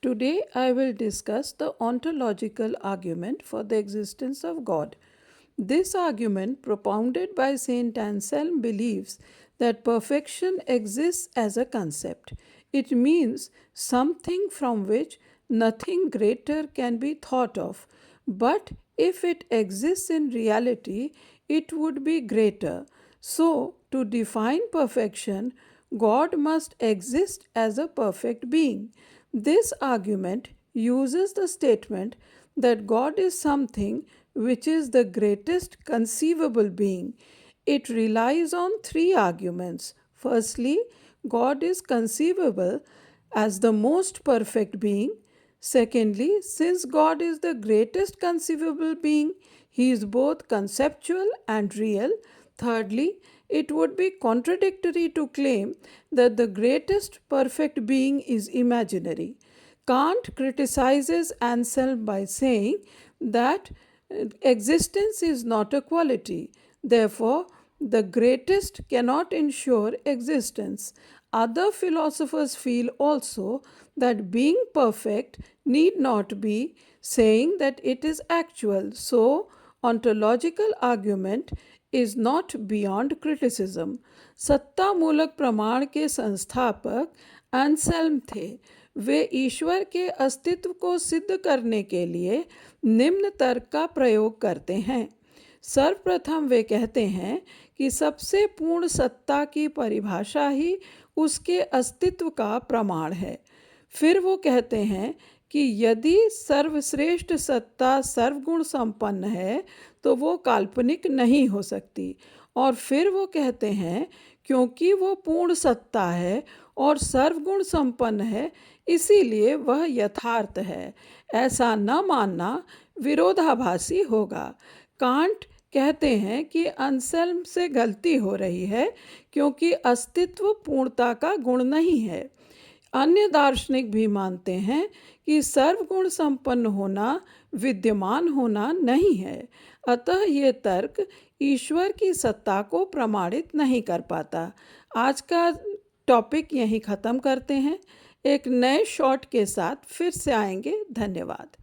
Today I will discuss the ontological argument for the existence of God. This argument, propounded by Saint Anselm, believes that perfection exists as a concept. It means something from which nothing greater can be thought of, but if it exists in reality, it would be greater. So, to define perfection, God must exist as a perfect being. This argument uses the statement that God is something which is the greatest conceivable being. It relies on three arguments. Firstly, God is conceivable as the most perfect being. Secondly, since God is the greatest conceivable being, he is both conceptual and real. Thirdly, it would be contradictory to claim that the greatest perfect being is imaginary. Kant criticizes Anselm by saying that existence is not a quality. Therefore, the greatest cannot ensure existence. Other philosophers feel also that being perfect need not be saying that it is actual. So, ontological argument is not beyond criticism. सत्ता मूलक प्रमाण के संस्थापक एंसेल्म थे। वे ईश्वर के अस्तित्व को सिद्ध करने के लिए निम्न तर्क का प्रयोग करते हैं। सर्वप्रथम वे कहते हैं कि सबसे पूर्ण सत्ता की परिभाषा ही उसके अस्तित्व का प्रमाण है। फिर वो कहते हैं कि यदि सर्वश्रेष्ठ सत्ता सर्वगुण संपन्न है तो वो काल्पनिक नहीं हो सकती। और फिर वो कहते हैं क्योंकि वो पूर्ण सत्ता है और सर्वगुण संपन्न है, इसीलिए वह यथार्थ है। ऐसा न मानना विरोधाभासी होगा। कांट कहते हैं कि अंसेल्म से गलती हो रही है क्योंकि अस्तित्व पूर्णता का गुण नहीं है। अन्य दार्शनिक भी मानते हैं कि सर्वगुण संपन्न होना विद्यमान होना नहीं है। अतः ये तर्क ईश्वर की सत्ता को प्रमाणित नहीं कर पाता। आज का टॉपिक यहीं ख़त्म करते हैं। एक नए शॉट के साथ फिर से आएंगे। धन्यवाद।